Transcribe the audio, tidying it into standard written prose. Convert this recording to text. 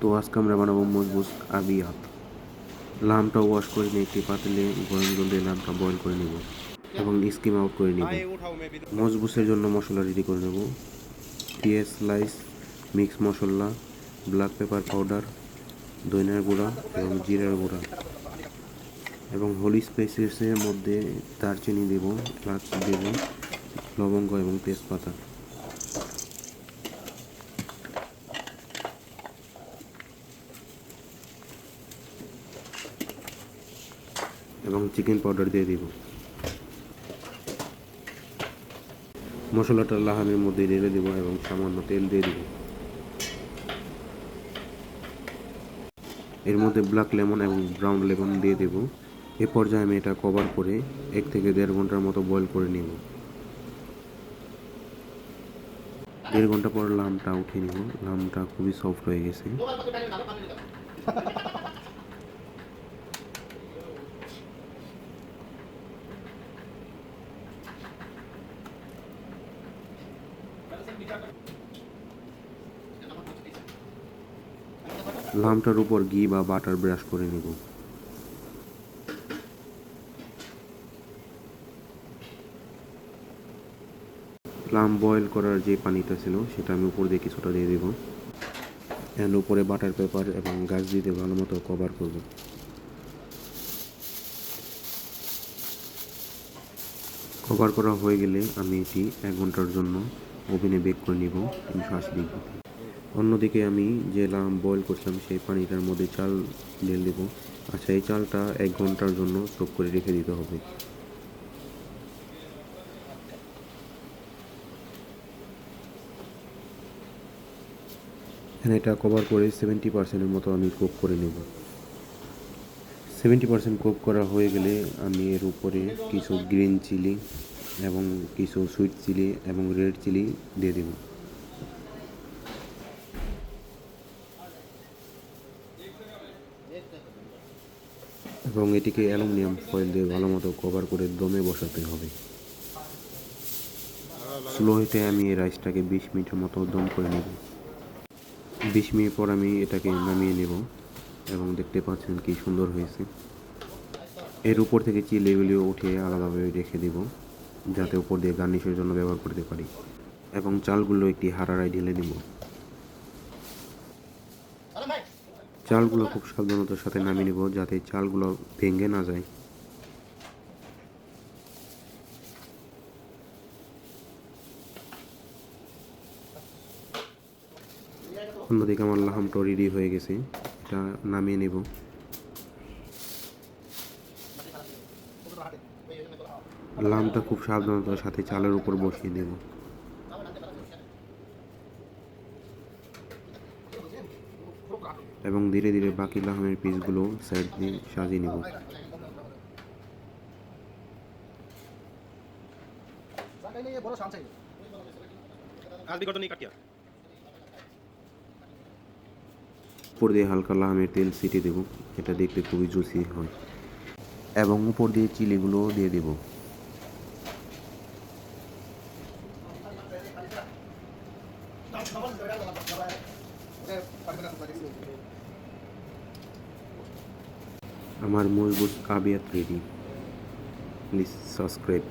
তো আজকে আমরা বানাবো মজবুস আবিয়াত। লামটা ওয়াশ করে নিয়ে একটি পাতিলে গরম জল দিয়ে লামটা বয়েল করে নেব এবং স্কিম আউট করে নেব। মজবুসের জন্য মশলা রেডি করে নেব। পেঁয়াজ স্লাইস, মিক্স মশলা, ব্ল্যাক পেপার পাউডার, ধনিয়ার গুঁড়া এবং জিরার গুঁড়া এবং হোলি স্পাইসেসের মধ্যে দারচিনি দেব, এলাচ দেব, লবঙ্গ এবং তেজপাতা এবং চিকেন পাউডার দিয়ে দিব। মশলাটা লাহামের মধ্যে ঢেলে দেব এবং সামান্য তেল দিয়ে দিব। এর মধ্যে ব্ল্যাক লেমন এবং ব্রাউন লেমন দিয়ে দেব। এ পর্যায়ে আমি এটা কভার করে 1 থেকে 1.5 ঘন্টার মতো বয়েল করে নেব। 1.5 ঘন্টা পর লামটা উঠিয়ে নিব। লামটা খুবই সফট হয়ে গেছে। লামটার উপর ঘি বা বাটার ব্রাশ করে নেব। লাম বয়েল করার যে পানিটা ছিল সেটা আমি উপর দিয়ে কিছুটা দিয়ে দেব। এর উপরে বাটার পেপার এবং গাছ দিয়ে ভালো মতো কভার করব। কভার করা হয়ে গেলে আমি এটি 1 ঘন্টার জন্য ওভেনে বেক করে নিব 380 ডিগ্রিতে। অন্যদিকে আমি যে লাম বয়েল করছিলাম সেই পানিটার মধ্যে চাল ঢেলে দেব। আচ্ছা, এই চালটা 1 ঘন্টার জন্য সোক করে রেখে দিতে হবে। এখানে এটা কভার করে 70% মতো আমি কুক করে নেব। 70% কুক করা হয়ে গেলে আমি এর উপরে কিছু গ্রিন চিলি এবং কিছু সুইট চিলি এবং রেড চিলি দিয়ে দেব। এবং এটিকে অ্যালুমিনিয়াম ফয়েল দিয়ে ভালো মতো কভার করে দমে বসাতে হবে। স্লো হিটে আমি এই রাইসটাকে 20 মিনিটের মতো দম করে নেব। 20 মিনিট পর আমি এটাকে নামিয়ে নেব এবং দেখতে পাচ্ছেন কি সুন্দর হয়েছে। এর উপর থেকে চিলিগুলি উঠিয়ে আলাদাভাবে রেখে দেব যাতে উপর দিয়ে গার্নিশের জন্য ব্যবহার করতে পারি এবং চালগুলো একটি হাঁড়ায় ঢেলে নেব। চালগুলো খুব সাবধানতার সাথে নামিয়ে নেব যাতে চালগুলো ভেঙে না যায়। অন্যদিকে আমার লাহামটা রেডি হয়ে গেছে, এটা নামিয়ে নেব। লামটা খুব সাবধানতার সাথে চালের উপর বসিয়ে দেব এবং ধীরে ধীরে বাকি লাহামের পিসগুলো সাইড দিয়ে সাজিয়ে নেব। উপর দিয়ে হালকা লাহামের তেল ছিটিয়ে দেব, এটা দেখতে খুবই জুসি হয় এবং উপর দিয়ে চিলিগুলো দিয়ে দেব। আমার মজবুস আবিয়াত রেডি। Please subscribe.